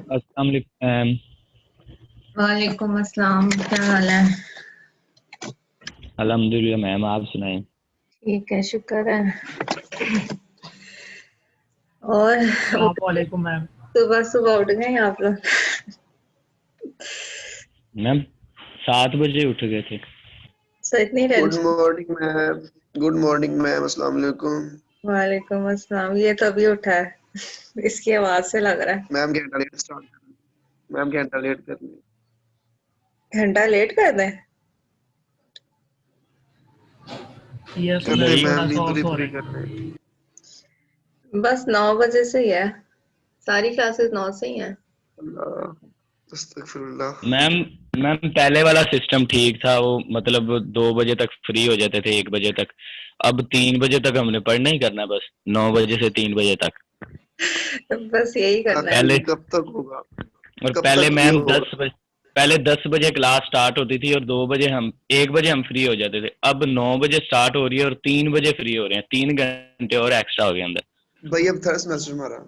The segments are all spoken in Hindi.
अस्सलाम वालेकुम। वालेकुम अस्सलाम, क्या हाल है? अल्हम्दुलिल्लाह मैम, आप सुनाएं। ठीक है, शुक्र है। और वालेकुम मैम। सुबह सुबह उठ गए आप लोग? मैम 7 बजे उठ गए थे। सो इतनी good tension? Morning ma'am. Good morning ma'am, अस्सलाम वालेकुम। वालेकुम अस्सलाम। ये तो अभी उठा है, इसकी आवाज से लग रहा है। मैम घंटा लेट स्टार्ट कर, मैम घंटा लेट कर ली। घंटा लेट कर दें? यस कर मैम, ले थोड़ा मैम, सा नींद ऑफ हो पूरी रहा कर ले। बस 9 बजे से ही है, सारी क्लासेस 9 से ही हैं। अल्लाह अस्तगफिरुल्लाह। मैम पहले वाला सिस्टम ठीक था, वो मतलब 2 बजे तक फ्री हो जाते थे, 1 बजे तक। अब 3 बजे तक हमने पढ़ना ही करना, बस 9 बजे से 3 बजे तक। तो बस यही करना है। पहले कब तक होगा? और कब पहले तक ये मैम होगा? 10 बजे, पहले 10 बजे क्लास स्टार्ट होती थी और 1 बजे हम फ्री हो जाते थे। अब 9 बजे स्टार्ट हो रही है और 3 बजे फ्री हो रहे हैं। 3 घंटे और एक्स्ट्रा हो गए अंदर। भाई अब थर्ड सेमेस्टर हमारा।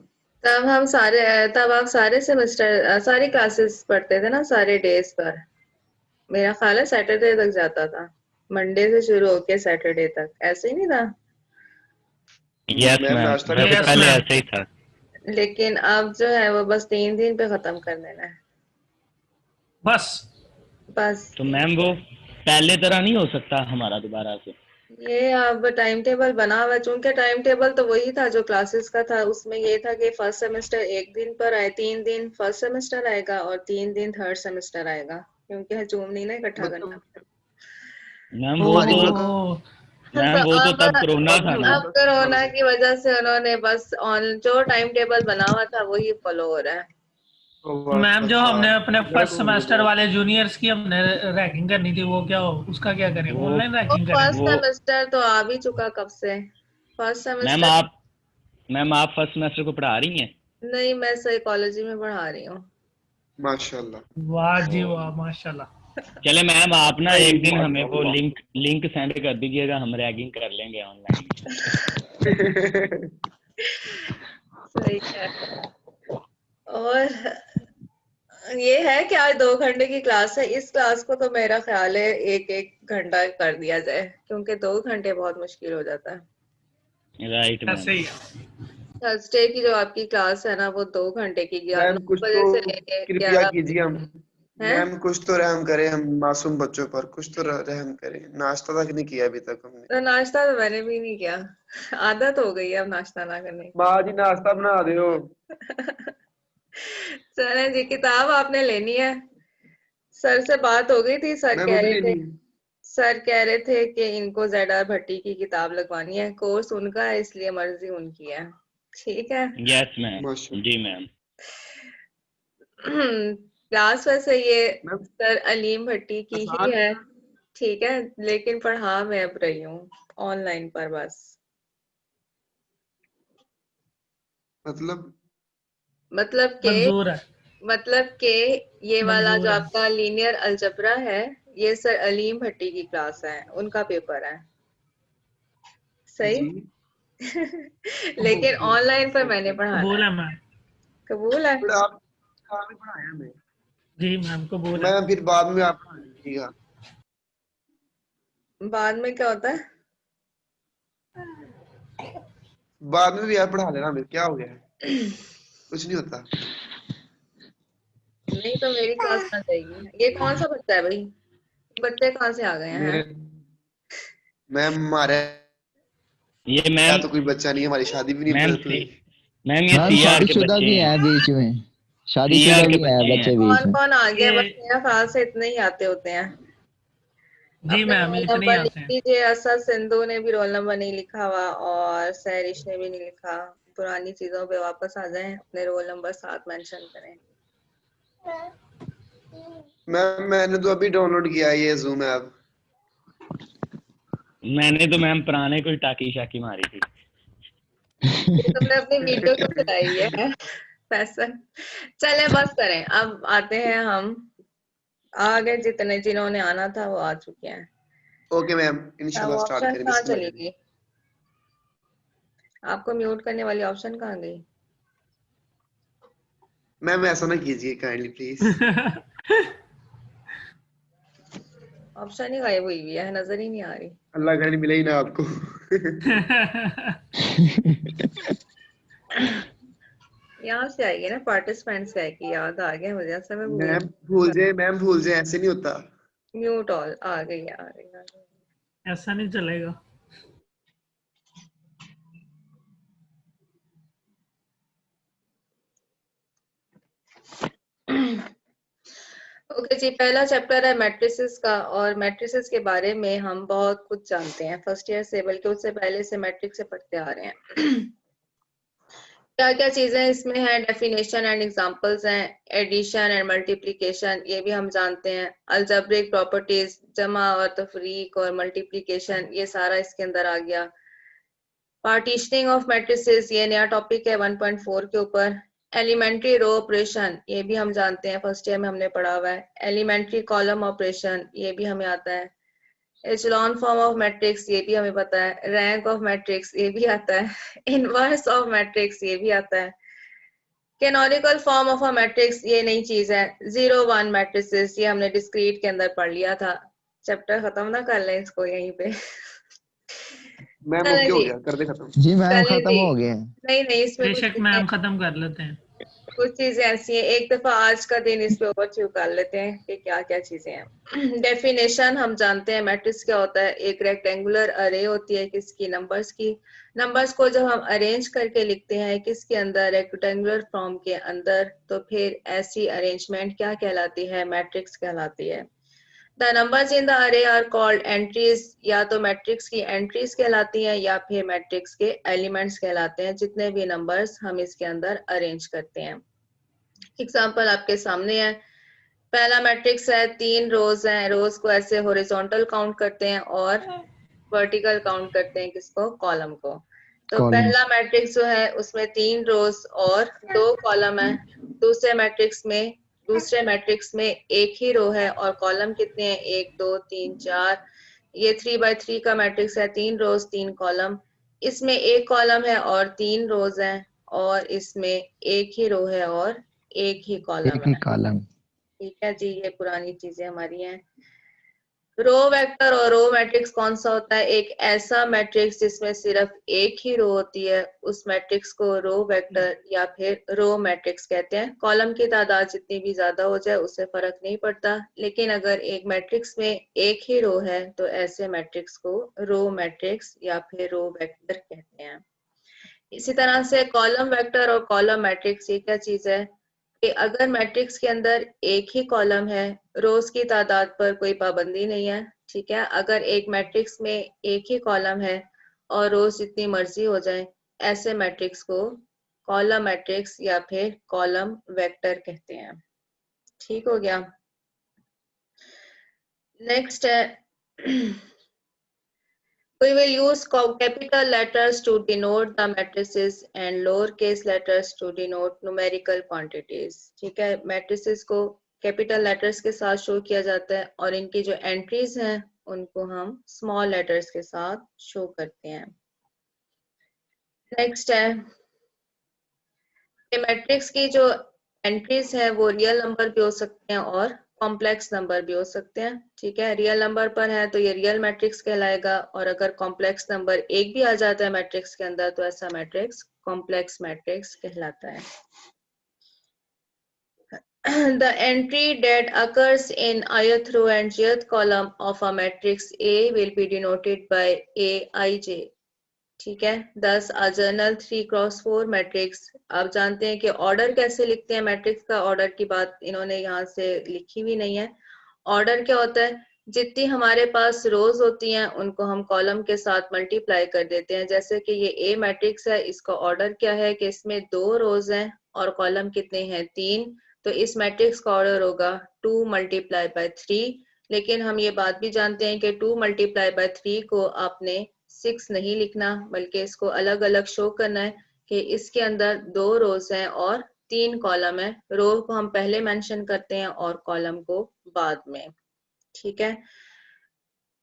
तब आप सारे सेमेस्टर सारी क्लासेस पढ़ते थे ना, सारे डेज पर। मेरा ख्याल है सैटरडे तक जाता था, मंडे से शुरू होके सैटरडे तक, ऐसे ही नहीं था? यस मैम मैम, नाश्ता वैसे Yes, पहले ma'am. ऐसे ही था। लेकिन अब जो है वो बस 3 दिन पे खत्म कर देना है बस बस। तो मैम वो पहले तरह नहीं हो सकता हमारा दोबारा से? ये अब टाइम टेबल बना हुआ है, चूंकि टाइम टेबल तो वही था जो क्लासेस का था। उसमें ये था कि फर्स्ट सेमेस्टर एक दिन पर आए, 3 दिन फर्स्ट सेमेस्टर आएगा और 3 दिन थर्ड सेमेस्टर आएगा, क्योंकि हजूम नहीं ना इकट्ठा करना। मतलब मैम वो हमारी तो ओ मैम वो तो तब कोरोना था ना। अब कोरोना की वजह से उन्होंने बस ऑन जो टाइम टेबल बना हुआ था वही फॉलो हो रहा है। मैम, जो हमने अपने मेरा फर्स्ट तो हो सेमेस्टर गया। वाले जूनियर्स की हमने रैगिंग करनी थी, वो क्या हो, उसका क्या करें? वो ऑनलाइन वो रैगिंग करें? फर्स्ट वो सेमेस्टर तो आ भी चुका कब से। फर्स्ट मैम सेमेस्टर आप मैम आप फर्स्ट सेमेस्टर को पढ़ा रही हैं? नहीं, मैं साइकोलॉजी में पढ़ा रही हूँ। माशाल्लाह। वाह जी ओ, वाह, माशाल्लाह। चले मैम, आप ना नहीं एक दिन हमें वो माशाल्लाह। लिंक सेंड कर दीजिएगा, हम रैगिंग कर लेंगे ऑनलाइन। सही है। और ये है कि आज 2 घंटे की क्लास है, इस क्लास को तो मेरा ख्याल है 1-1 घंटा कर दिया जाए, क्योंकि 2 घंटे बहुत मुश्किल हो जाता है। Right ma'am. ऐसे ही थर्सडे की जो आपकी क्लास है ना, वो 2 घंटे की, मैम 9 कुछ बजे तो से लेके कृपया 11 कीजिए हम। है। मैम कुछ तो रहम करें, हम मासूम बच्चों पर कुछ तो रहम करें। नाश्ता तक नहीं किया अभी तक हमने। तो नाश्ता तो मैंने भी नहीं किया, आदत हो गई है अब नाश्ता ना करने माँ जी नाश्ता बना दो। की। चलें जी, किताब आपने लेनी है? सर से बात हो गई थी, मैम अभी लेनी। सर कह रहे थे कि इनको ZR भट्टी की किताब लगवानी है, कोर्स उनका है इसलिए मर्जी उनकी है। ठीक है। Yes ma'am. माशाल्लाह। जी मैम। क्लास वैसे ये मैम सर अलीम भट्टी की ही आसान है, ठीक है, लेकिन पढ़ा मैं अब रही हूँ ऑनलाइन पर बस। मतलब मंजूर है, मतलब के ये वाला जो मंजूर है। आपका लीनियर अलजबरा है, ये सर अलीम भट्टी की क्लास है, उनका पेपर है। सही। जी। लेकिन ओके ऑनलाइन पर मैंने ओके। पढ़ाना कबूल है। है मैम। कबूल है। बट आप कहाँ पढ़ाया हमें? जी मैम, कबूल है। मैं फिर बाद में आप पढ़ा दीजिएगा। बाद में क्या होता है? बाद में भी आप पढ़ा देना हमें, क्या हो गया है? कुछ नहीं होता। नहीं तो मेरी क्लास ना जाएगी। ये कौन सा बच्चा है भाई? बच्चे कहाँ से आ गए हैं? मेरे मैम हमारे ये यहाँ मैम तो कोई बच्चा नहीं है, हमारी शादी भी नहीं मैम हुई। मैम ये मैम सीआर के शादीशुदा बच्चे भी हैं, हैं बीच में, शादीशुदा सीआर के भी हैं बच्चे बच्चे हैं। बीच कौन में। कौन आ गया? बस ये मेरा ख्याल से इतने ही आते होते हैं। जी अपने मैम रोल इतने ही नंबर लिख आते हैं। लीजिए। असद सिंधु ने भी रोल नंबर नहीं लिखा हुआ और सहरिश ने भी नहीं लिखा। पुरानी चीजों पे वापस आ जाएं, अपने रोल नंबर साथ मेंशन करें। मैम मैंने तो अभी डाउनलोड किया है ये जूम ऐप। मैंने तो मैम पुराने कोई टाकी शाकी मारी थी। तुमने अपनी वीडियो को चलाई है फैशन। चले बस करें, अब आते हैं हम आगे। जिन्होंने आना था वो आ चुके हैं। ओके मैम, वो इंशाल्लाह स्टार्ट ऑप्शन करें। कहाँ चली बिस्मिल्लाह। गई? आपको म्यूट करने वाली ऑप्शन कहाँ गई? मैम ऐसा ना कीजिए काइंडली प्लीज। ऑप्शन ही गायब हुई है, नजर ही नहीं आ रही। अल्लाह करे मिले ही ना आपको। यहाँ से आएगी ना, पार्टिसिपेंट से आएगी। याद आ गया मुझे, ऐसा मैं भूल मैम भूल जाए, ऐसे नहीं होता। म्यूट ऑल आ गई, आ गई, आ गई। ऐसा नहीं चलेगा। ओके जी, पहला चैप्टर है मैट्रिसेस का। और मैट्रिसेस के बारे में हम बहुत कुछ जानते हैं फर्स्ट ईयर से, बल्कि उससे पहले से मैट्रिक्स से पढ़ते आ रहे हैं। क्या क्या चीजें इसमें हैं? डेफिनेशन एंड एग्जांपल्स हैं, एडिशन एंड मल्टीप्लिकेशन ये भी हम जानते हैं, अलजेब्रिक प्रॉपर्टीज, जमा और तफरीक और मल्टीप्लिकेशन ये सारा इसके अंदर आ गया। पार्टीशनिंग ऑफ मैट्रिसेस ये नया टॉपिक है 1.4 के ऊपर। एलिमेंट्री रो ऑपरेशन ये भी हम जानते हैं, फर्स्ट ईयर में हमने पढ़ा हुआ है। एलिमेंट्री कॉलम ऑपरेशन ये भी हमें आता है। एचलॉन फॉर्म ऑफ मैट्रिक्स ये भी हमें पता है। रैंक ऑफ मैट्रिक्स ये भी आता है। इनवर्स ऑफ मैट्रिक्स ये भी आता है। Canonical form of a matrix ये नई चीज है। 0 1 मैट्रिसेस ये हमने डिस्क्रीट के अंदर पढ़ लिया था। चैप्टर खत्म ना कर लें इसको यहीं पे। मैम चलें ओके हो जी, गया, कर दे खत्म। जी मैम चलें खत्म जी। हो गए। नहीं नहीं, इसमें कुछ बेशक चीजें मैम खत्म कर लेते हैं। कुछ चीजें ऐसी हैं, एक दफा आज का दिन इस पे ओवरव्यू कर लेते हैं कि क्या क्या चीजें हैं। डेफिनेशन हम जानते हैं मैट्रिक्स क्या होता है। एक रेक्टेंगुलर अरे होती है किसकी? नंबर्स की। नंबर्स को जब हम अरेंज करके लिखते हैं किसके अंदर? रेक्टेंगुलर फॉर्म के अंदर, तो फिर ऐसी अरेंजमेंट क्या कहलाती है? मैट्रिक्स कहलाती है। The numbers in the array are called entries। या तो मैट्रिक्स की एंट्रीज कहलाती हैं या फिर मैट्रिक्स के एलिमेंट्स कहलाते हैं, जितने भी नंबर्स हम इसके अंदर अरेंज करते हैं। एग्जाम्पल आपके सामने है। पहला मैट्रिक्स है, 3 रोज हैं। रोज को ऐसे हॉरिजॉन्टल काउंट करते हैं और वर्टिकल काउंट करते हैं किसको? कॉलम को। तो कॉलम। पहला मैट्रिक्स जो है उसमें 3 रोज और 2 कॉलम है। दूसरे मैट्रिक्स में एक ही रो है और कॉलम कितने हैं? 1 2 3 4। ये 3x3 का मैट्रिक्स है, 3 रोज 3 कॉलम। इसमें एक कॉलम है और 3 रोज हैं, और इसमें एक ही रो है और एक ही कॉलम एक ही है। कॉलम। ठीक है जी, ये पुरानी चीजें हमारी हैं। रो वेक्टर और रो मैट्रिक्स कौन सा होता है? एक ऐसा मैट्रिक्स जिसमें सिर्फ एक ही रो होती है, उस मैट्रिक्स को रो वेक्टर या फिर रो मैट्रिक्स कहते हैं। कॉलम की तादाद जितनी भी ज्यादा हो जाए उससे फर्क नहीं पड़ता, लेकिन अगर एक मैट्रिक्स में एक ही रो है तो ऐसे मैट्रिक्स को रो मैट्रिक्स या फिर रो वेक्टर कहते हैं। इसी तरह से कॉलम वेक्टर और कॉलम मैट्रिक्स ये क्या चीज है कि अगर मैट्रिक्स के अंदर एक ही कॉलम है, रोज की तादाद पर कोई पाबंदी नहीं है। ठीक है, अगर एक मैट्रिक्स में एक ही कॉलम है और रोज जितनी मर्जी हो जाए, ऐसे मैट्रिक्स को कॉलम मैट्रिक्स या फिर कॉलम वेक्टर कहते हैं। ठीक हो गया। नेक्स्ट है we will use capital letters to denote the matrices and lowercase letters to denote numerical quantities। ठीक है, matrices को कैपिटल लेटर्स के साथ शो किया जाता है और इनकी जो एंट्रीज हैं उनको हम स्मॉल लेटर्स के साथ शो करते हैं। नेक्स्ट है मैट्रिक्स की जो एंट्रीज हैं वो रियल नंबर भी हो सकते हैं और कॉम्प्लेक्स नंबर भी हो सकते हैं। ठीक है, रियल नंबर पर है तो ये रियल मैट्रिक्स कहलाएगा, और अगर कॉम्प्लेक्स नंबर एक भी आ जाता है मैट्रिक्स के अंदर तो ऐसा मैट्रिक्स कॉम्प्लेक्स मैट्रिक्स कहलाता है। The entry that occurs in ith row and jth column of a matrix A will be denoted by Aij। ठीक है। 10 अ जर्नल 3x4 मैट्रिक्स। आप जानते हैं कि ऑर्डर कैसे लिखते हैं मैट्रिक्स का, ऑर्डर की बात इन्होंने यहाँ से लिखी हुई नहीं है। ऑर्डर क्या होता है, जितनी हमारे पास रोज होती हैं उनको हम कॉलम के साथ मल्टीप्लाई कर देते हैं। जैसे कि ये ए मैट्रिक्स है, इसका ऑर्डर क्या है कि इसमें 2 रोज हैं और कॉलम कितने हैं, 3। तो इस मैट्रिक्स का ऑर्डर होगा 2 × 3। लेकिन हम ये बात भी जानते हैं कि 2 × 3 को आपने 6 नहीं लिखना, बल्कि इसको अलग अलग शो करना है कि इसके अंदर 2 रोज हैं और 3 कॉलम है। रो को हम पहले मेंशन करते हैं और कॉलम को बाद में। ठीक है।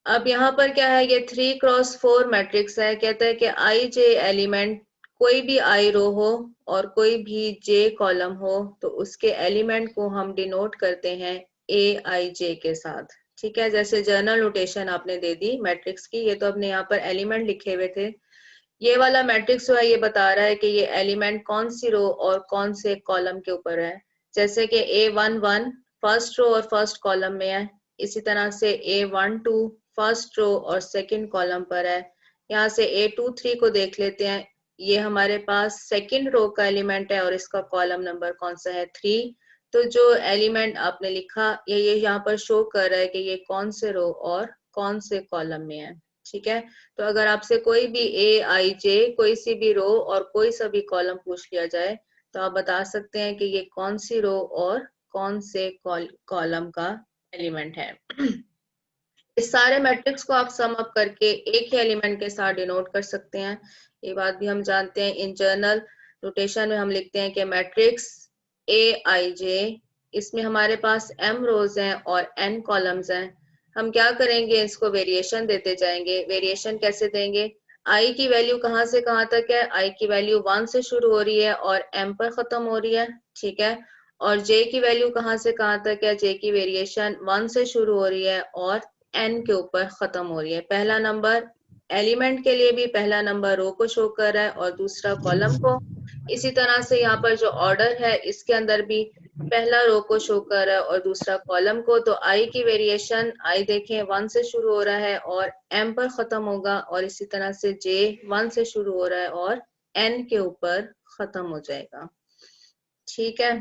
अब यहाँ पर क्या है, ये 3x4 मैट्रिक्स है। कहता है कि आई जे एलिमेंट, कोई भी आई रो हो और कोई भी जे कॉलम हो तो उसके एलिमेंट को हम डिनोट करते हैं ए आई जे के साथ। ठीक है, जैसे जर्नल नोटेशन आपने दे दी मैट्रिक्स की, ये तो अपने यहाँ पर एलिमेंट लिखे हुए थे। ये वाला मैट्रिक्स जो है ये बता रहा है कि ये एलिमेंट कौन सी रो और कौन से कॉलम के ऊपर है। जैसे कि A11 फर्स्ट रो और फर्स्ट कॉलम में है, इसी तरह से A12 फर्स्ट रो और सेकंड कॉलम पर है। यहाँ से A23 को देख लेते हैं, ये हमारे पास सेकंड रो का एलिमेंट है और इसका कॉलम नंबर कौन सा है, 3। तो जो एलिमेंट आपने लिखा ये यहाँ पर शो कर रहा है कि ये कौन से रो और कौन से कॉलम में है। ठीक है, तो अगर आपसे कोई भी ए आई जे, कोई सी भी रो और कोई सा भी कॉलम पूछ लिया जाए तो आप बता सकते हैं कि ये कौन सी रो और कौन से कॉलम का एलिमेंट है। इस सारे मैट्रिक्स को आप सम अप करके एक ही एलिमेंट के साथ डिनोट कर सकते हैं। ये बात भी हम जानते हैं। इन जर्नल नोटेशन में हम लिखते हैं कि मैट्रिक्स ए आई जे, इसमें हमारे पास m रोज हैं और n कॉलम्स हैं। हम क्या करेंगे, इसको वेरिएशन देते जाएंगे। वेरिएशन कैसे देंगे, i की वैल्यू कहाँ से कहाँ तक है, i की वैल्यू 1 से शुरू हो रही है और m पर खत्म हो रही है। ठीक है, और j की वैल्यू कहाँ से कहाँ तक है, j की वेरिएशन 1 से शुरू हो रही है और n के ऊपर खत्म हो रही है। पहला नंबर एलिमेंट के लिए भी पहला नंबर रो को शो कर रहा है और दूसरा कॉलम को। इसी तरह से यहाँ पर जो ऑर्डर है इसके अंदर भी पहला रो को शो कर रहा है और दूसरा कॉलम को। तो आई की वेरिएशन, आई देखें 1 से शुरू हो रहा है और m पर खत्म होगा, और इसी तरह से j 1 से शुरू हो रहा है और n के ऊपर खत्म हो जाएगा। ठीक है,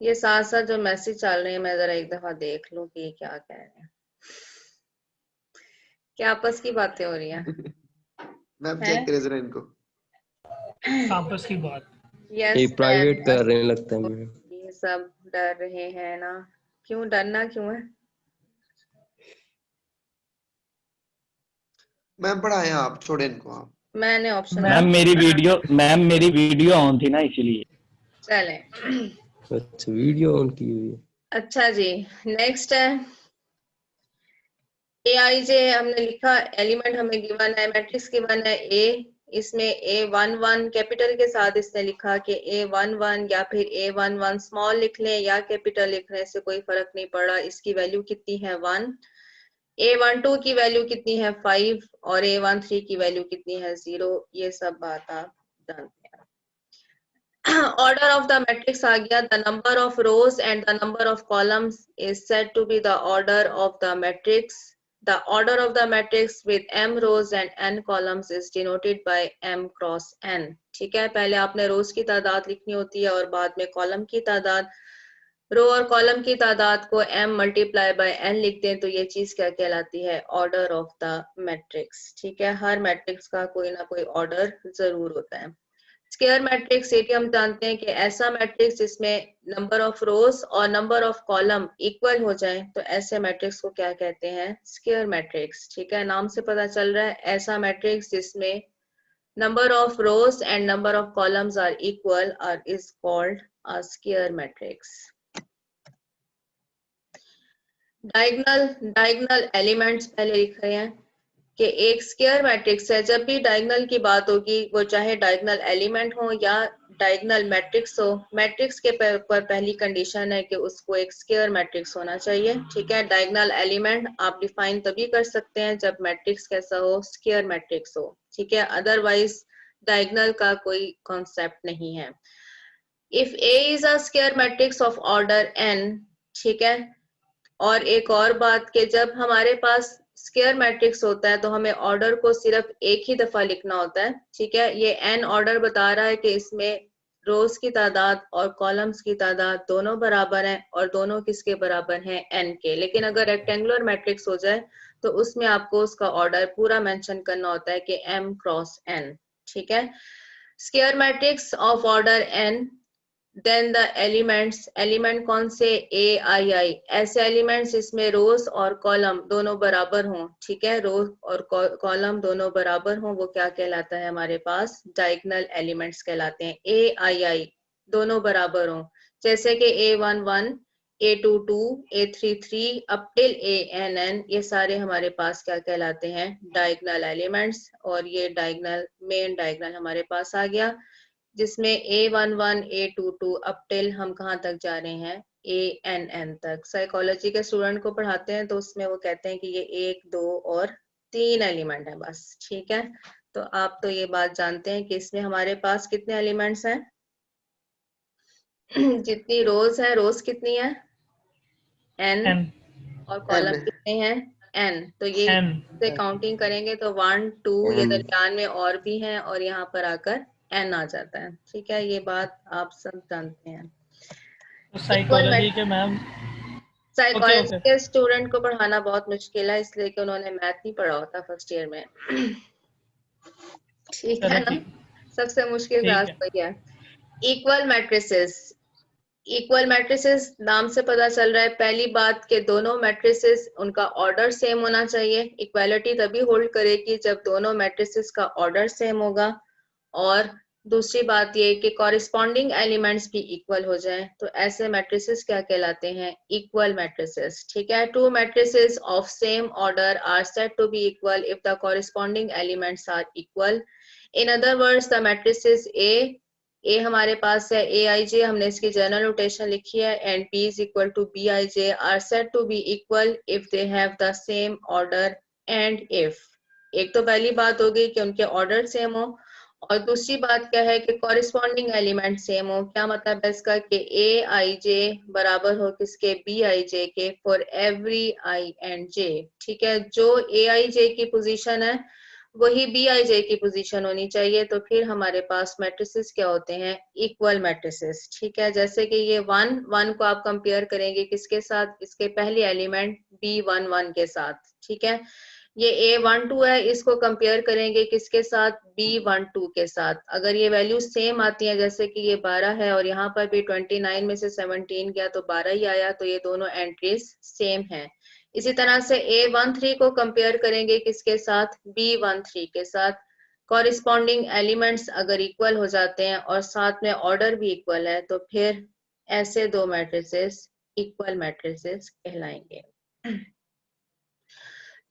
ये साथ साथ जो मैसेज चल रहे हैं मैं जरा एक दफा देख लूं कि ये क्या कह रहे हैं। क्या आपस की बातें हो रही हैं? मैम चेक करें जरा इनको। आपस की बात। यस ये प्राइवेट कर रहे हैं लगता है मुझे। ये सब डर रहे हैं ना, क्यों डरना क्यों है? मैम पढ़ाएं आप, छोड़े इनको आप। मैंने ऑप्शन मैम मेरी वीडियो ऑन थी ना इसीलिए। चले। अच्छा वीडियो ऑन की हुई है। अच्छा जी, नेक्स्ट है ए आई जे। हमने लिखा एलिमेंट हमें गिवन है, मैट्रिक्स गिवन है ए, इसमें A11 कैपिटल के साथ इसने लिखा कि A11 या फिर A11 स्मॉल लिख लें या कैपिटल लिखने से कोई फर्क नहीं पड़ा। इसकी वैल्यू कितनी है 1, A12 की वैल्यू कितनी है 5 और A13 की वैल्यू कितनी है 0। ये सब बात आप जानते हैं। Order of the matrix आ गया। The number of rows and the number of columns is said to be the order of the matrix. The order of the matrix with m rows and n columns is denoted by m cross n. ठीक है, पहले आपने रोज की तादाद लिखनी होती है और बाद में कॉलम की तादाद। रो और कॉलम की तादाद को m मल्टीप्लाई बाय n लिखते हैं तो ये चीज क्या कहलाती है, ऑर्डर ऑफ द मैट्रिक्स। ठीक है, हर मैट्रिक्स का कोई ना कोई ऑर्डर जरूर होता है। स्क्वायर मैट्रिक्स, ये भी हम जानते हैं कि ऐसा मैट्रिक्स जिसमें नंबर ऑफ रोज और नंबर ऑफ कॉलम इक्वल हो जाए तो ऐसे मैट्रिक्स को क्या कहते हैं, स्क्वायर मैट्रिक्स। ठीक है, नाम से पता चल रहा है, ऐसा मैट्रिक्स जिसमें number of rows and number of columns are equal और is called a square matrix. Diagonal elements पहले लिख रहे हैं कि एक स्क्वायर मैट्रिक्स है। जब भी डायगोनल की बात होगी, वो चाहे डायगोनल एलिमेंट हो या डायगोनल मैट्रिक्स हो, मैट्रिक्स के पर पहली कंडीशन है कि उसको एक स्क्वायर मैट्रिक्स होना चाहिए। ठीक है, डायगोनल एलिमेंट आप डिफाइन तभी कर सकते हैं जब मैट्रिक्स कैसा हो, स्क्वायर मैट्रिक्स हो। ठीक है, अदरवाइज डायगोनल का कोई कॉन्सेप्ट नहीं है। If A is a square matrix of order n, ठीक है, और एक और बात कि जब हमारे पास स्क्वायर मैट्रिक्स होता है तो हमें ऑर्डर को सिर्फ एक ही दफा लिखना होता है, ठीक है। ये n ऑर्डर बता रहा है कि इसमें रोज की तादाद और कॉलम्स की तादाद दोनों बराबर हैं और दोनों किसके बराबर हैं, n के। लेकिन अगर रेक्टेंगुलर मैट्रिक्स हो जाए तो उसमें आपको उसका ऑर्डर पूरा मेंशन करना होता है कि m क्रॉस n, ठीक है। Square matrix of order n, then the elements, element कौन से, ए आई आई, ऐसे एलिमेंट्स इसमें रोज और कॉलम दोनों बराबर हों, ठीक है, रोज और कॉलम दोनों बराबर हों, वो क्या कहलाता है हमारे पास, डायगोनल एलिमेंट्स कहलाते हैं। ए आई आई दोनों बराबर हों, जैसे कि A11, A22, A33 up till ANN, ये सारे हमारे पास क्या कहलाते हैं, डायगोनल एलिमेंट्स। और ये डायगोनल, मेन डायगोनल हमारे पास आ गया, जिसमें A11, A22 अप टिल हम कहाँ तक जा रहे हैं, ANN तक। साइकोलॉजी के स्टूडेंट को पढ़ाते हैं तो उसमें वो कहते हैं कि ये 1, 2 और 3 एलिमेंट है बस, ठीक है। तो आप तो ये बात जानते हैं कि इसमें हमारे पास कितने एलिमेंट्स हैं जितनी रोज है, रोज कितनी है, n, n और कॉलम n कितने हैं, n। तो ये n से काउंटिंग करेंगे तो 1, 2, ये दरमियान में और भी हैं और यहाँ पर आकर n आ जाता है, ठीक है। ये बात आप सब जानते हैं। तो साइकोलॉजी के मैम, साइकोलॉजी ओके के स्टूडेंट को पढ़ाना बहुत मुश्किल है, इसलिए कि उन्होंने मैथ नहीं पढ़ा होता फर्स्ट ईयर में ठीक चलो है ना, ठीक सबसे मुश्किल ठीक क्लास है। वही है। इक्वल मैट्रिसेस, इक्वल मैट्रिसेस नाम से पता चल रहा है, पहली बात के दोनों मैट्रिसेस उनका ऑर्डर सेम होना चाहिए। इक्वालिटी तभी होल्ड करेगी जब दोनों मैट्रिसेस का ऑर्डर सेम होगा, और दूसरी बात ये कि कॉरिस्पॉन्डिंग एलिमेंट्स भी इक्वल हो जाएं, तो ऐसे मैट्रिसेस क्या कहलाते हैं, इक्वल मैट्रिसेस, ठीक है। Two matrices of same order are said to be equal if the corresponding elements are equal. In other words the matrices A हमारे पास है ए आई जे, हमने इसकी जनरल नोटेशन लिखी है, and B is equal to B I J are said to be equal if they have the same order, and if, एक तो पहली बात हो गई कि उनके ऑर्डर सेम हो, और दूसरी बात क्या है कि कॉरिस्पॉन्डिंग एलिमेंट सेम हो। क्या मतलब है इसका, कि ए आई जे बराबर हो किसके, बी आई जे के, फॉर एवरी आई एंड जे, ठीक है। जो ए आई जे की पोजीशन है वही बी आई जे की पोजीशन होनी चाहिए, तो फिर हमारे पास मैट्रिसेस क्या होते हैं, इक्वल मैट्रिसेस, ठीक है। जैसे कि ये 1 को आप कंपेयर करेंगे किसके साथ, इसके पहले एलिमेंट B11 के साथ, ठीक है। ये A12 है, इसको कंपेयर करेंगे किसके साथ, B12 के साथ। अगर ये वैल्यू सेम आती है, जैसे कि ये 12 है और यहाँ पर भी 29 में से 17 गया तो 12 ही आया, तो ये दोनों एंट्रीज सेम हैं। इसी तरह से A13 को कंपेयर करेंगे किसके साथ, B13 के साथ। कॉरिस्पॉन्डिंग एलिमेंट्स अगर इक्वल हो जाते हैं और साथ में ऑर्डर भी इक्वल है, तो फिर ऐसे दो मैट्रिसेस इक्वल मैट्रिसेस कहलाएंगे।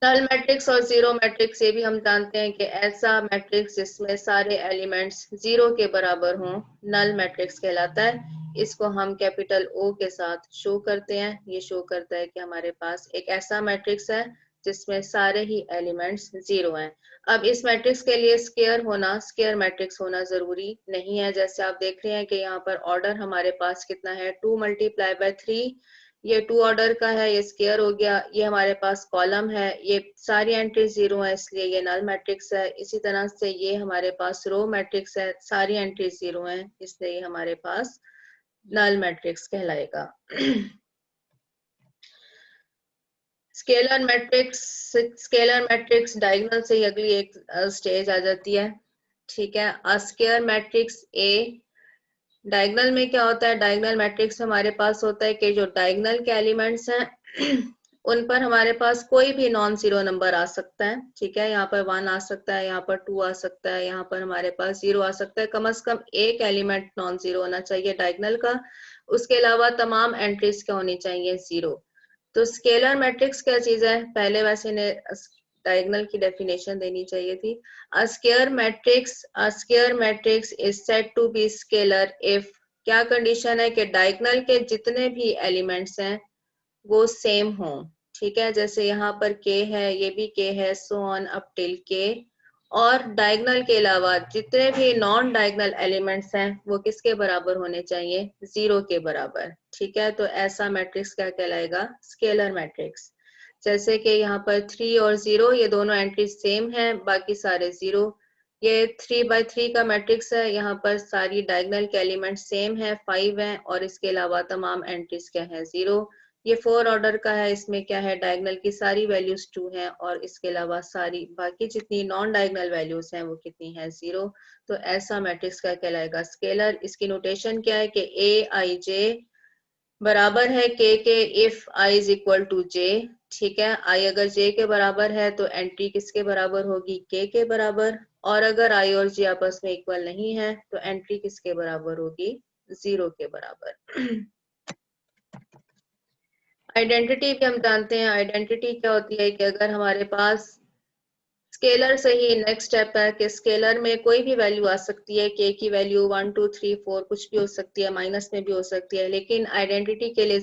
नल मैट्रिक्स और जीरो मैट्रिक्स, ये भी हम जानते हैं कि ऐसा मैट्रिक्स जिसमें सारे एलिमेंट्स जीरो के बराबर हों नल मैट्रिक्स कहलाता है। इसको हम कैपिटल O के साथ शो करते हैं। ये शो करता है कि हमारे पास एक ऐसा मैट्रिक्स है जिसमें सारे ही एलिमेंट्स जीरो हैं। अब इस मैट्रिक्स के लिए स्क्वायर मैट्रिक्स होना जरूरी नहीं है। जैसे आप देख रहे हैं कि यहाँ पर ऑर्डर हमारे पास कितना है, 2 × 3, ये 2 ऑर्डर का है, ये स्क्वायर हो गया। ये हमारे पास कॉलम है, ये सारी एंट्री जीरो है इसलिए ये नल मैट्रिक्स है। इसी तरह से ये हमारे पास रो मैट्रिक्स है, सारी एंट्री जीरो है इसलिए ये हमारे पास नल मैट्रिक्स कहलाएगा। स्केलर मैट्रिक्स डायगोनल से ही अगली एक स्टेज आ जाती है, ठीक है। स्क्वायर मैट्रिक्स ए, डायगोनल में क्या होता है, डायगोनल मैट्रिक्स हमारे पास होता है कि जो डायगोनल के एलिमेंट्स हैं उन पर हमारे पास कोई भी नॉन जीरो नंबर आ सकता है, ठीक है। यहाँ पर 1 आ सकता है, यहाँ पर 2 आ सकता है, यहाँ पर हमारे पास 0 आ सकता है। कम से कम एक एलिमेंट नॉन जीरो होना चाहिए डायगोनल का, उसके अलावा तमाम एंट्रीज क्या होनी चाहिए, जीरो। तो स्केलर मैट्रिक्स क्या चीज है, पहले वैसे ने डायगोनल की डेफिनेशन देनी चाहिए थी। A square matrix is said to be scalar if, क्या कंडीशन है कि डायगोनल के जितने भी एलिमेंट्स हैं वो सेम हों, ठीक है। जैसे यहाँ पर k है, ये भी k है, so on up till k, और डायगोनल के अलावा जितने भी नॉन डायगोनल एलिमेंट्स हैं वो किसके बराबर होने चाहिए, जीरो के बराबर, ठीक है। तो ऐसा मैट्रिक्स क्या कहलाएगा, स्केलर मैट्रिक्स। जैसे कि यहाँ पर 3 और 0 ये दोनों एंट्री सेम है, बाकी सारे 0। ये 3/3 का मैट्रिक्स है, यहाँ पर सारी डायगोनल के एलिमेंट सेम है, 5 हैं, और इसके अलावा तमाम एंट्रीज क्या है 0। ये 4 ऑर्डर का है, इसमें क्या है डायगोनल की सारी वैल्यूज 2 हैं, और इसके अलावा सारी बाकी जितनी नॉन डायगोनल वैल्यूज हैं वो कितनी है 0। तो ऐसा मैट्रिक्स क्या कहलाएगा स्केलर। इसकी नोटेशन क्या है कि Aij बराबर है k के if i is equal to j। ठीक है, i अगर j के बराबर है तो एंट्री किसके बराबर होगी k के बराबर, और अगर i और j आपस में इक्वल नहीं है तो एंट्री किसके बराबर होगी 0 के बराबर। आइडेंटिटी भी हम जानते हैं, आइडेंटिटी क्या होती है कि अगर हमारे पास स्केलर से ही नेक्स्ट स्टेप है कि स्केलर में कोई भी वैल्यू आ सकती है, k की वैल्यू 1 2 3 4 कुछ भी हो सकती है, माइनस में भी हो सकती है, लेकिन आइडेंटिटी के लिए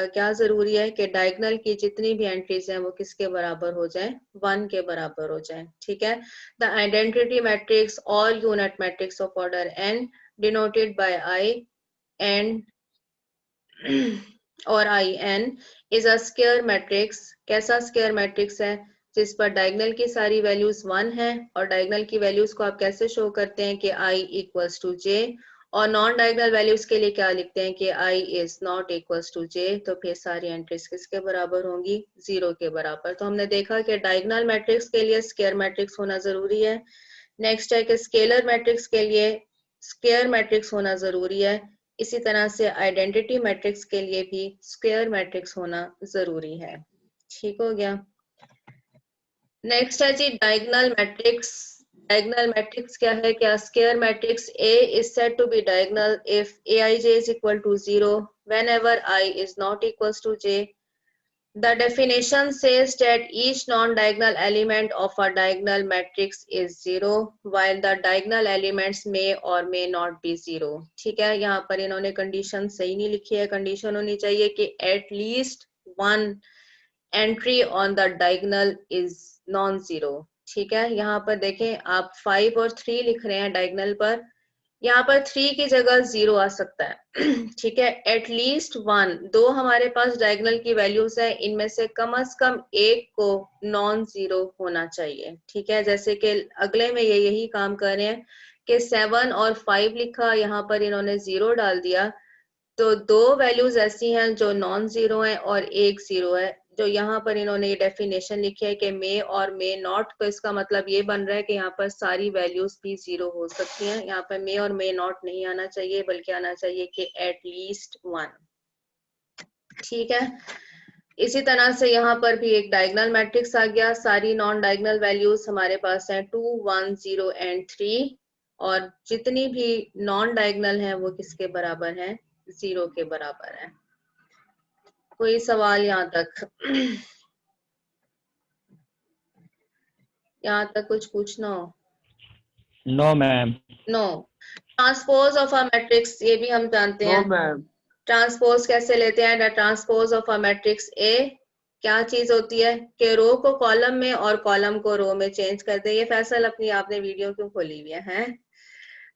क्या जरूरी है कि डायगोनल की जितनी भी एंट्रीज हैं वो किसके बराबर हो जाए 1 के बराबर हो जाए। ठीक है, द आइडेंटिटी मैट्रिक्स और unit matrix of order n denoted by i and और in is a square matrix. कैसा स्क्वायर मैट्रिक्स है जिस पर डायगोनल की सारी वैल्यूज 1 है, और डायगोनल की वैल्यूज को आप कैसे शो करते हैं कि i इक्वल्स टू j, और नॉन डायगोनल वैल्यूज के लिए क्या लिखते हैं कि i is not equals to j। तो फिर सारी एंट्रीज किसके बराबर होंगी 0 के बराबर। तो हमने देखा कि डायगोनल मैट्रिक्स के लिए स्क्वायर मैट्रिक्स होना जरूरी है। नेक्स्ट है कि स्केलर मैट्रिक्स के लिए स्क्वायर मैट्रिक्स होना जरूरी है। इसी तरह से आइडेंटिटी मैट्रिक्स के लिए भी स्क्वायर मैट्रिक्स होना जरूरी है। ठीक हो गया। नेक्स्ट है जी डायगोनल मैट्रिक्स। डायगोनल मैट्रिक्स क्या है, क्या square matrix A is said to be diagonal if Aij is equal to 0 whenever I is not equals to j. The definition says that each non-diagonal element of a diagonal matrix is 0 while the diagonal elements may or may not be 0। ठीक है, यहाँ पर इन्होंने कंडीशन सही नहीं लिखी है, कंडीशन होनी चाहिए कि at least one entry on the diagonal is non-zero। ठीक है, यहाँ पर देखें आप 5 और 3 लिख रहे हैं डायगोनल पर, यहाँ पर 3 की जगह 0 आ सकता है। ठीक है, एटलीस्ट 1 दो हमारे पास डायगोनल की वैल्यूज है, इनमें से कम एक को नॉन जीरो होना चाहिए। ठीक है, जैसे कि अगले में ये यही काम कर रहे हैं कि 7 और 5 लिखा, यहाँ पर इन्होंने 0 डाल दिया, तो दो वैल्यूज ऐसी हैं जो नॉन जीरो हैं और एक 0 है। जो यहाँ पर इन्होंने ये डेफिनेशन लिखी है कि मे और मे नॉट, तो इसका मतलब ये बन रहा है कि यहाँ पर सारी वैल्यूज भी 0 हो सकती हैं। यहाँ पर मे और मे नॉट नहीं आना चाहिए, बल्कि आना चाहिए कि एटलीस्ट 1। ठीक है, इसी तरह से यहाँ पर भी एक डायगोनल मैट्रिक्स आ गया। सारी नॉन डायगोनल वैल्यूज हमारे पास हैं 2 1 0 एंड 3, और जितनी भी नॉन डायगोनल है वो किसके बराबर है 0 के बराबर है। कोई सवाल यहाँ तक? यहाँ तक कुछ पूछना हो? No ma'am. No. Transpose of a matrix, ये भी हम जानते हैं। मैम। ट्रांसपोज कैसे लेते हैं? The transpose of a matrix A क्या चीज होती है कि रो को कॉलम में और कॉलम को रो में चेंज कर दे। ये फैसल अपनी आपने वीडियो क्यों खोली हुई है?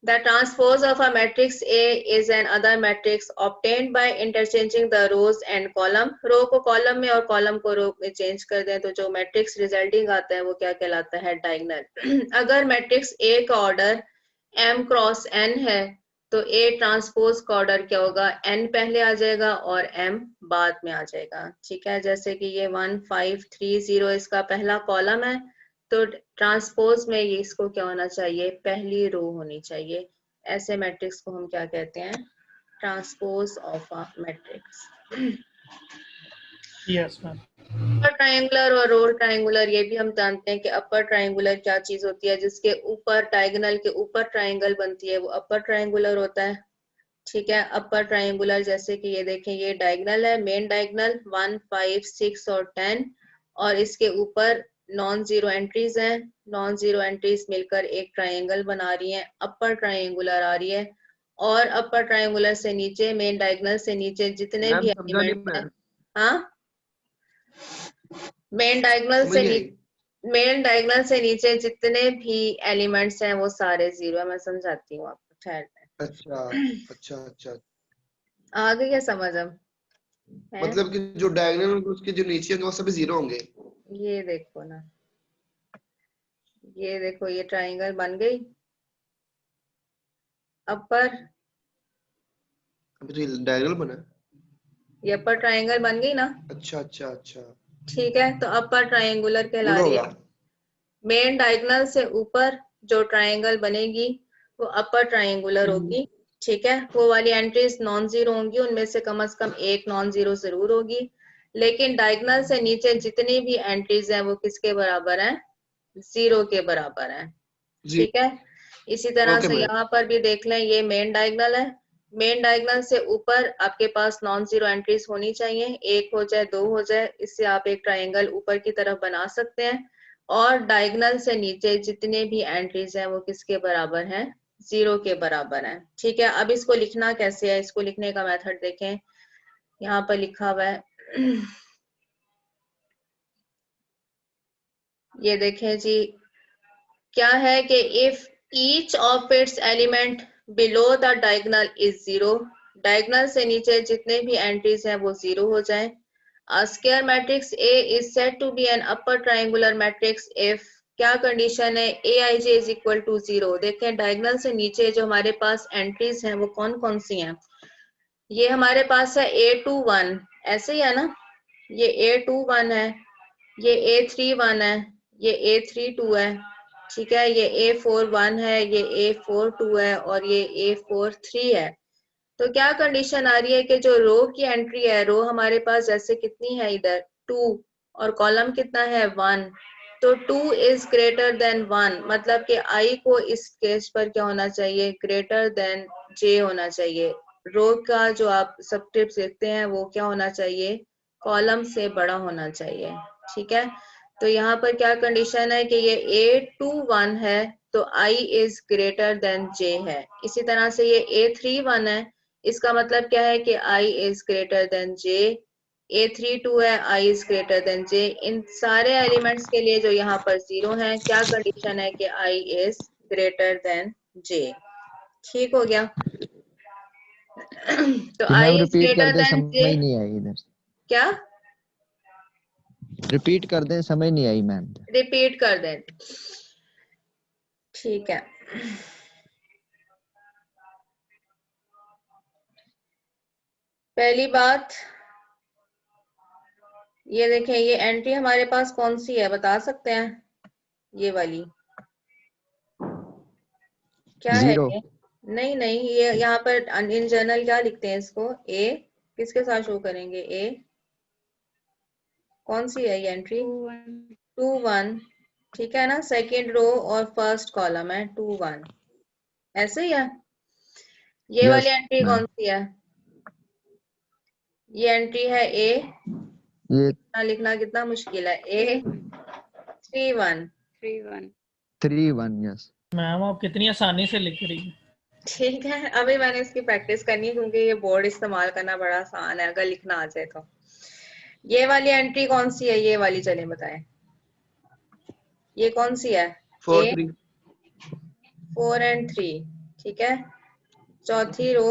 The transpose of a matrix A is an other matrix obtained by interchanging the rows and column। रो को कॉलम में और कॉलम को रो में चेंज कर दें तो जो मैट्रिक्स रिजल्टिंग आता है वो क्या कहलाता है? डायगोनल। अगर मैट्रिक्स A का ऑर्डर m क्रॉस n है तो A ट्रांसपोज का ऑर्डर क्या होगा? n पहले आ जाएगा और m बाद में आ जाएगा। ठीक है, जैसे कि ये 1 5 3 0 इसका पहला कॉलम है, तो ट्रांसपोज में ये इसको क्या होना चाहिए? पहली रो होनी चाहिए। ऐसे मैट्रिक्स को हम क्या कहते हैं? Transpose of a matrix. Yes ma'am. Upper triangular और लोअर ट्रायंगुलर, ये भी हम जानते हैं कि अपर ट्रायंगुलर क्या चीज होती है? जिसके ऊपर डायगोनल के ऊपर ट्रायंगल बनती है वो अपर ट्रायंगुलर होता है। ठीक है, अपर ट्रायंगुलर जैसे कि ये देखें, ये डायगोनल है, मेन डायगोनल 1 5 6 और 10, और इसके ऊपर नॉन जीरो एंट्रीज हैं। नॉन जीरो एंट्रीज मिलकर एक ट्रायंगल बना रही हैं, अपर ट्रायंगुलर आ रही है। और अपर ट्रायंगुलर से नीचे, मेन डायगोनल से नीचे जितने भी एलिमेंट हैं, हाँ, मेन डायगोनल से नीचे जितने भी एलिमेंट्स हैं वो सारे 0 है। मैं समझाती हूँ आपको, ठहर। अच्छा अच्छा अच्छा। आ गई है समझ अब? है? मतलब कि जो डायगोनल होंगे उसके जो नीचे होंगे वो सभी 0 होंगे। ये देखो ना, ये देखो, ये ट्राइंगल बन गई अपर, अभी तो डायगोनल बना है। ये अपर ट्राइंगल बन गई ना। अच्छा अच्छा अच्छा, ठीक है, तो अपर ट्राइंगुलर कहला उल्टा हो रही गया। है। मेन डायगोनल से ऊपर जो ट्राइंगल बनेगी वो अपर ट्राइंगुलर होगी। ठीक है, वो वाली एंट्रीज नॉन जीरो होंगी, उनमें से कम एक नॉन जीरो जरूर होगी। लेकिन डायगोनल से नीचे जितनी भी एंट्रीज हैं वो किसके बराबर हैं? 0 के बराबर हैं। जी ठीक है, इसी तरह ओके से मैम। यहाँ पर भी देख लें, ये मेन डायगोनल है। मेन डायगोनल से ऊपर आपके पास नॉन जीरो एंट्रीज होनी चाहिए, 1 हो जाए 2 हो जाए, इससे आप एक ट्राइंगल ऊपर की तरफ बना सकते हैं। और डायगोनल से नीचे जितने भी एंट्रीज हैं वो किसके बराबर हैं? 0 के बराबर हैं। ठीक है, अब इसको लिखना कैसे है, इसको लिखने का मेथड देखें, यहाँ पर लिखा हुआ है ये देखें जी, क्या है कि if each of it's element below the diagonal is 0, diagonal से नीचे जितने भी एंट्रीज हैं वो 0 हो जाएं। A square matrix A is said to be an upper triangular matrix if, क्या कंडीशन है? Aij is equal to 0। देखें डायगोनल से नीचे जो हमारे पास एंट्रीज हैं वो कौन कौन सी हैं? ये हमारे पास है A21, ऐसे ही है ना, ये A21 है, ये A31 है, ये A32 है, ठीक है, ये A41 है, ये A42 है और ये A43 है। तो क्या कंडीशन आ रही है कि जो रो की एंट्री है, रो हमारे पास जैसे कितनी है इधर 2 और कॉलम कितना है 1, तो 2 इज ग्रेटर देन 1, मतलब कि आई को इस केस पर क्या होना चाहिए? ग्रेटर देन जे होना चाहिए। रो का जो आप सबस्क्रिप्ट देखते हैं वो क्या होना चाहिए? कॉलम से बड़ा होना चाहिए। ठीक है, तो यहाँ पर क्या कंडीशन है कि ये A21 है तो I is greater than J है। इसी तरह से ये A31 है, इसका मतलब क्या है कि I is greater than J। A32 है, I is greater than J। इन सारे एलिमेंट्स के लिए जो यहाँ पर 0 है, क्या कंडीशन है कि I is greater than J। ठीक हो गया तो I ma'am is repeat greater कर दे, देन समझ J। नहीं आई इधर। क्या रिपीट कर दें, समझ नहीं आई मैम। रिपीट कर दें? ठीक है, पहली बात ये देखें, ये एंट्री हमारे पास कौन सी है बता सकते हैं? ये वाली क्या है 0 ये? नहीं नहीं, ये यहाँ पर इन जनरल क्या लिखते हैं इसको? ए किसके साथ शो करेंगे? ए कौन सी है ये एंट्री? 2 1, ठीक है ना, सेकेंड रो और फर्स्ट कॉलम है 2 1, ऐसे ही है। ये वाली यस एंट्री मैम। कौन सी है? ये एंट्री है ए, ये लिखना कितना मुश्किल है, ए 3 1। 3 1 यस। मैम आप कितनी आसानी से लिख रही हैं। ठीक है, अभी मैंने इसकी प्रैक्टिस करनी है क्योंकि ये बोर्ड इस्तेमाल करना बड़ा आसान है अगर लिखना आ जाए तो। ये वाली एंट्री कौन सी है? ये वाली चलें बताएं, ये कौन सी है? 4 ए 3 4 एंड 3, ठीक है, चौथी रो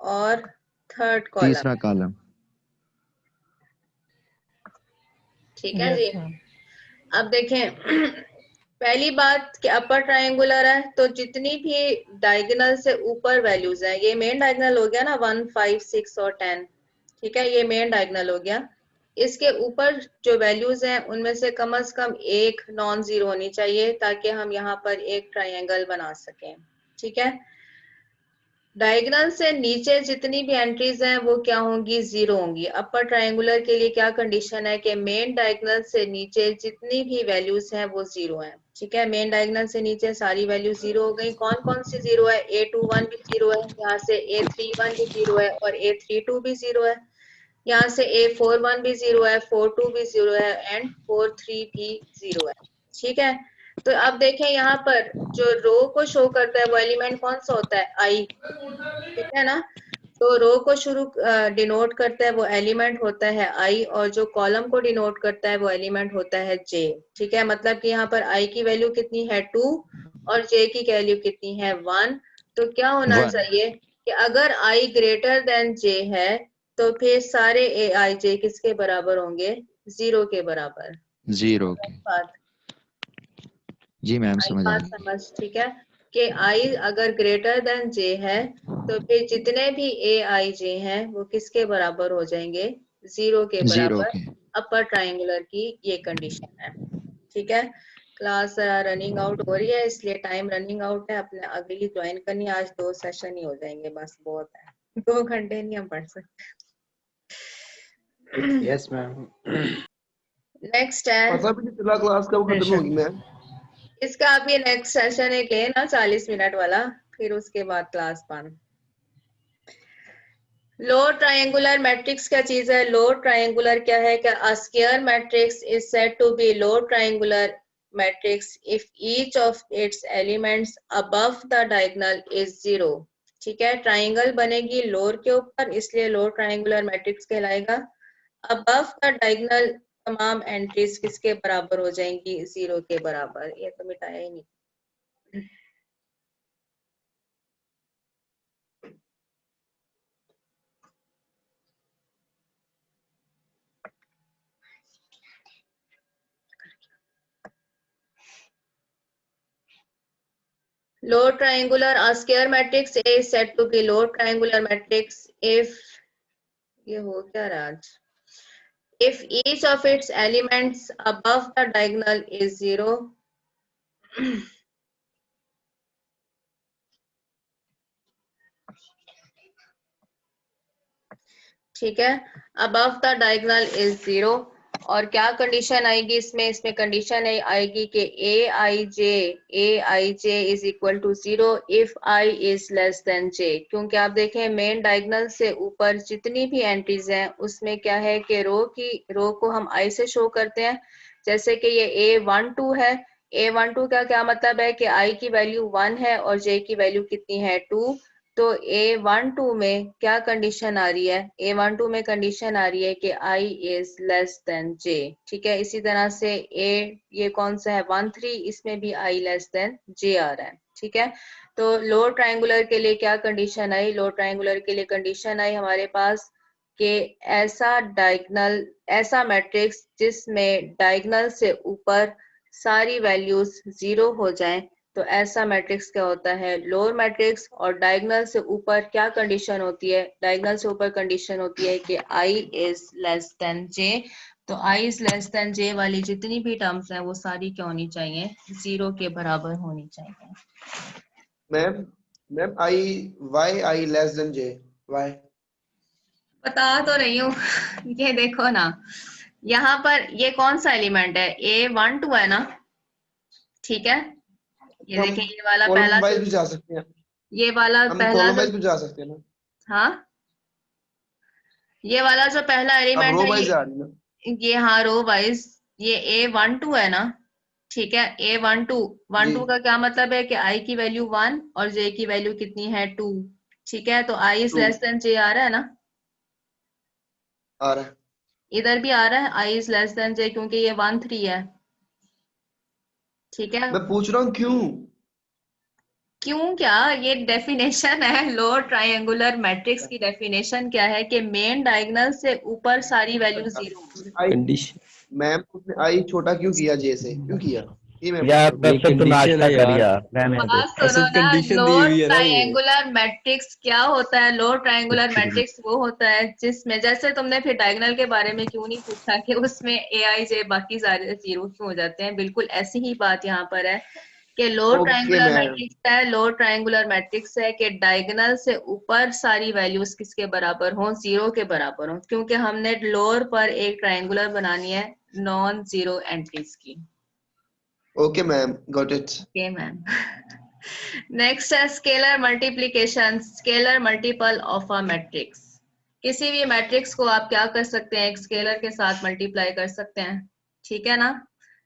और थर्ड कॉलम, तीसरा कॉलम। ठीक है जी। Yes ma'am. अब देखें पहली बात कि अपर ट्रायंगुलर है तो जितनी भी डायगोनल से ऊपर वैल्यूज है, ये मेन डायगोनल हो गया ना 1 5 6 और 10, ठीक है, ये मेन डायगोनल हो गया। इसके ऊपर जो वैल्यूज हैं उनमें से कम एक नॉन जीरो होनी चाहिए ताकि हम यहाँ पर एक ट्रायंगल बना सकें। ठीक है, डायगोनल से नीचे जितनी भी एंट्रीज हैं वो क्या होंगी? 0 होंगी। अपर ट्रायंगुलर के लिए क्या कंडीशन है कि मेन डायगोनल से नीचे जितनी भी वैल्यूज हैं वो 0 हैं। ठीक है, मेन डायगोनल से नीचे सारी वैल्यू 0 हो गई। कौन कौन सी 0 है? A21 भी 0 है, यहाँ से A31 भी 0 है और A32 भी 0 है, यहाँ से A41 भी 0 है, 42 भी 0 है एंड 43 भी 0 है। ठीक है, तो अब देखें यहाँ पर जो रो को शो करता है वो एलिमेंट कौन सा होता है? आई, ठीक है ना, तो रो को शुरू डिनोट करता है वो एलिमेंट होता है आई और जो कॉलम को डिनोट करता है वो एलिमेंट होता है जे। ठीक है, मतलब कि यहाँ पर आई की वैल्यू कितनी है 2 और जे की वैल्यू कितनी है 1। तो क्या होना 1 चाहिए कि अगर आई ग्रेटर देन जे है तो फिर सारे ए आई जे किसके बराबर होंगे? 0 के बराबर। 0 के। बात जी मैम आई समझ आ बात गई। समझ, ठीक है, कि आई अगर ग्रेटर देन जे है तो फिर जितने भी ए आई जे हैं वो किसके बराबर हो जाएंगे? 0 के 0 बराबर। के। अपर ट्राइंगुलर की ये कंडीशन है, ठीक है। क्लास रनिंग आउट हो रही है, इसलिए टाइम रनिंग आउट है, अपने अगली ज्वाइन करनी है। आज 2 सेशन ही हो जाएंगे, बस बहुत है, 2 घंटे नहीं हम पढ़ सकते। Yes ma'am. नेक्स्ट है, पता भी नहीं चला क्लास कब खत्म होगी मैम। इसका आप ये नेक्स्ट सेशन एक लेना 40 मिनट वाला, फिर उसके बाद क्लास 1। लोअर ट्रायंगुलर मैट्रिक्स क्या चीज है? लोअर ट्रायंगुलर क्या है? क्या a square matrix is said to be lower triangular matrix if each of its elements above the diagonal is 0। ठीक है, ट्रायंगल बनेगी लोअर के ऊपर, इसलिए लोअर ट्रायंगुलर मैट्रिक्स कहलाएगा। अबव द डायगोनल तमाम एंट्रीज किसके बराबर हो जाएंगी? 0 के बराबर। ये तो मिटाया ही नहीं। Lower triangular a square matrix A is said to be lower triangular matrix if ये हो क्या रहा है आज? If each of its elements above the diagonal is 0 ठीक है, above the diagonal is 0। और क्या कंडीशन आएगी इसमें? इसमें कंडीशन आएगी कि a i j is equal to 0 if i is less than j. क्योंकि आप देखें मेन डायगोनल से ऊपर जितनी भी एंट्रीज हैं उसमें क्या है कि रो को हम आई से शो करते हैं। जैसे कि ये A12 है, A12 का क्या मतलब है कि आई की वैल्यू 1 है और जे की वैल्यू कितनी है? 2। तो A12 में क्या कंडीशन आ रही है? A12 में कंडीशन आ रही है कि I is less then J। ठीक है, इसी तरह से ये कौन सा है? 13, इसमें भी I लेस देन J आ रहा है। ठीक है, तो लोअर ट्रायंगुलर के लिए क्या कंडीशन आई? लोअर ट्रायंगुलर के लिए कंडीशन आई हमारे पास कि ऐसा मैट्रिक्स जिसमें डायगोनल से ऊपर सारी वैल्यूज 0 हो जाएं, तो ऐसा मैट्रिक्स क्या होता है? Lower matrix. और डायगोनल से ऊपर क्या कंडीशन होती है? डायगोनल से ऊपर कंडीशन होती है कि I is less then J। तो I is less then J वाली जितनी भी टर्म्स हैं वो सारी क्या होनी चाहिए? 0 के बराबर होनी चाहिए। Ma'am why I less than J, why? बता तो रही हूँ। ये देखो ना, यहाँ पर ये कौन सा एलिमेंट है? A12 है ना? ठीक है, ये हम देखें ये वाला कॉलम पहला वाइज भी जा सकते हैं, ये वाला हम पहला कॉलम जो, वाइज भी जा सकते हैं ना। हाँ, ये वाला जो पहला अब एलिमेंट रो है वाइज आ रही है ना। ये हाँ रो वाइज, ये A12 है ना? ठीक है, A12 जी का क्या मतलब है कि I की वैल्यू 1 और J की वैल्यू कितनी है? 2। ठीक है, तो I is 2 less than J आ रहा है ना? आ रहा है। इधर भी आ रहा है I is less then J, क्योंकि ये 13 है। ठीक है, मैं पूछ रहा हूँ क्यों? क्यों क्या? ये डेफिनेशन है लोअर ट्रायंगुलर मैट्रिक्स की। डेफिनेशन क्या है कि मेन डायगोनल से ऊपर सारी वैल्यू 0। आई कंडीशन मैम उसने आई छोटा क्यों किया जे से? क्यों किया? ये मैं यार पूछ रहा ये कसर तो कंडीशन नाश्ता है कर यार, यार, रहने दे। बात सुनो असल ना, कंडीशन दी लोअर हुई है ना ये। ट्रायंगुलर मैट्रिक्स क्या होता है? लोअर ट्रायंगुलर मैट्रिक्स वो होता है जिसमें, जैसे तुमने फिर डायगोनल के बारे में क्यों नहीं पूछा कि उसमें ए आई जे बाकी सारे 0 क्यों हो जाते हैं? बिल्कुल ऐसी ही बात यहाँ पर है कि lower okay triangular ma'am. Matrix है, लोअर ट्रायंगुलर मैट्रिक्स है कि डायगोनल से ऊपर सारी वैल्यूज किसके बराबर हो? 0 के बराबर हो, क्योंकि हमने लोअर पर एक ट्रायंगुलर बनानी है नॉन 0 एंट्रीज की। Okay ma'am, got it. Okay ma'am. Next है scalar multiplication, scalar multiple of a matrix. किसी भी मैट्रिक्स को आप क्या कर सकते हैं? एक स्केलर के साथ मल्टीप्लाई कर सकते हैं। ठीक है ना,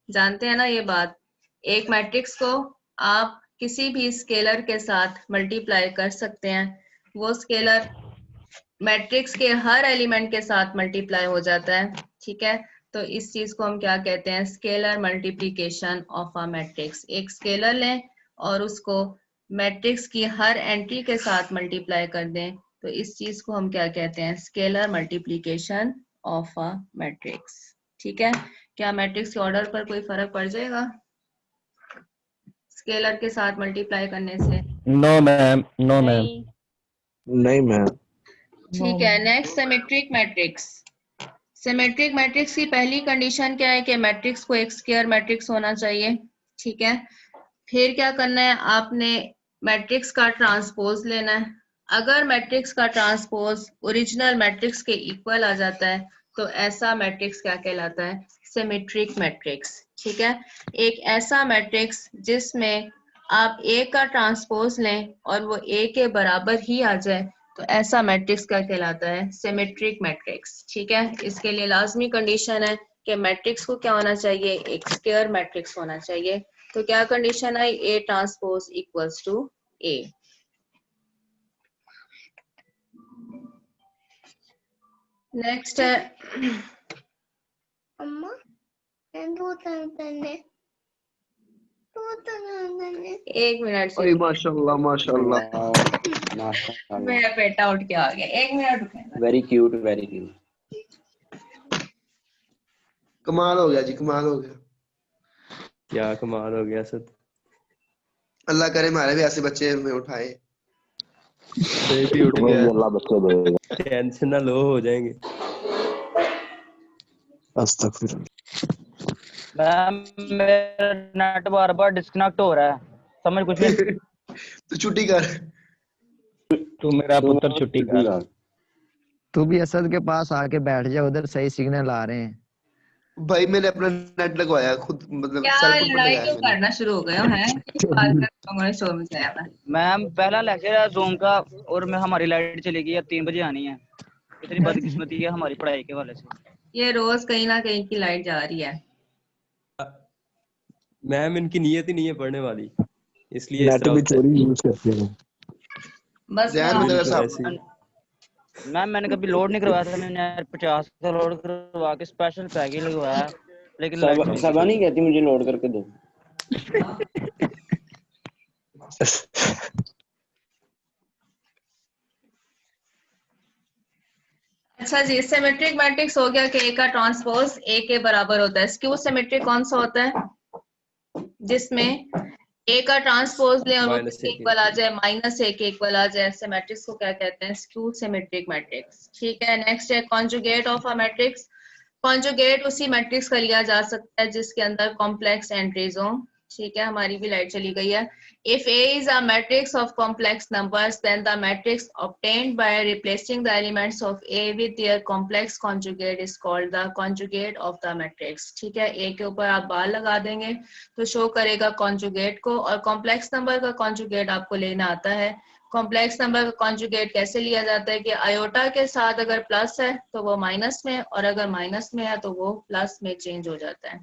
जानते हैं ना ये बात? एक मैट्रिक्स को आप किसी भी स्केलर के साथ मल्टीप्लाई कर सकते हैं, वो स्केलर मैट्रिक्स के हर एलिमेंट के साथ मल्टीप्लाई हो जाता है। ठीक है, तो इस चीज को हम क्या कहते हैं? Scalar multiplication of a matrix. एक स्केलर लें और उसको मैट्रिक्स की हर एंट्री के साथ मल्टीप्लाई कर दें, तो इस चीज को हम क्या कहते हैं? Scalar multiplication of a matrix. ठीक है, क्या मैट्रिक्स के ऑर्डर पर कोई फर्क पड़ जाएगा स्केलर के साथ मल्टीप्लाई करने से? No ma'am, no ma'am. नहीं मैम। ठीक है, next symmetric matrix. Symmetric matrix की पहली कंडीशन क्या है कि मैट्रिक्स को एक स्क्वायर मैट्रिक्स होना चाहिए। ठीक है, फिर क्या करना है? आपने मैट्रिक्स का ट्रांसपोज लेना है। अगर मैट्रिक्स का ट्रांसपोज ओरिजिनल मैट्रिक्स के इक्वल आ जाता है तो ऐसा मैट्रिक्स क्या कहलाता है? Symmetric matrix. ठीक है, एक ऐसा मैट्रिक्स जिसमें आप ए का ट्रांसपोज लें और वो ए के बराबर ही आ जाए तो ऐसा मैट्रिक्स क्या कहलाता है? Symmetric matrix. ठीक है, इसके लिए लाजमी कंडीशन है कि मैट्रिक्स को क्या होना चाहिए? एक स्क्वायर मैट्रिक्स होना चाहिए। तो क्या कंडीशन आई? A transpose equals to A. Next है एक मिनट से, ओए माशाल्लाह माशाल्लाह। माशाल्लाह। मेरा बेटा उठ के आ गया, एक मिनट रुकेगा। Very cute, very cute. कमाल हो गया जी, कमाल हो गया। क्या कमाल हो गया सर। अल्लाह करे हमारे भी ऐसे बच्चे हमें उठाए। सही भी उठ तुम्हें भी गया, अल्लाह बच्चे देगा। टेंशन ना लो, हो जाएंगे। अस्तगफिरुल्लाह। मैम मेरा नेट बार बार डिस्कनेक्ट हो रहा है, समझ कुछ नहीं। तो छुट्टी कर। तू मेरा पुत्र छुट्टी कर। तू भी असद के पास आके बैठ जा, उधर सही सिग्नल आ रहे हैं। भाई मैंने अपना नेट लगवाया खुद, मतलब क्या सेल्फ पर लड़ाई लगाया क्यों मैंने। करना शुरू हो गए हो हैं? किस बात का लोगों ने शोर मचाया था? मैम पहला लेक्चर है जूम का और मैं हमारी लाइट चली गई है, 3 बजे आनी है। इतनी बदकिस्मती है हमारी पढ़ाई के वाले से। ये रोज कहीं ना कहीं की लाइट जा रही है। मैम इनकी नीयत ही नहीं है पढ़ने वाली, इसलिए इस नेट तरह भी होता है। चोरी यूज करते हैं। बस ध्यान मैं में तेरा तो साहब। ऐसे ही। मैम मैंने कभी लोड नहीं करवाया था, मैंने 50 का लोड करवा के स्पेशल पैकेज लगवाया, लेकिन लाइट चली सबा गई। नहीं कहती मुझे लोड करके दो। अच्छा जी, सिमेट्रिक मैट्रिक्स हो गया कि ए का ट्रांसपोज ए के बराबर होता है। स्क्यू सिमेट्रिक कौन सा होता है? जिसमें ए का ट्रांसपोज ले और वो माइनस किसके एक इक्वल आ जाए? माइनस ए के इक्वल आ जाए। ऐसे मैट्रिक्स को क्या कहते हैं? Skew symmetric matrix. ठीक है, नेक्स्ट है conjugate of a matrix. Conjugate उसी मैट्रिक्स का लिया जा सकता है जिसके अंदर कॉम्प्लेक्स एंट्रीज हो। ठीक है, हमारी भी लाइट चली गई है। If A is a matrix of complex numbers, then the matrix obtained by replacing the elements of A with their complex conjugate is called the conjugate of the matrix. ठीक है, A के ऊपर आप बार लगा देंगे तो शो करेगा conjugate को, और complex number का conjugate आपको लेना आता है। कॉम्प्लेक्स नंबर का कॉन्जुगेट कैसे लिया जाता है कि आयोटा के साथ अगर प्लस है तो वो माइनस में, और अगर माइनस में है तो वो प्लस में चेंज हो जाता है।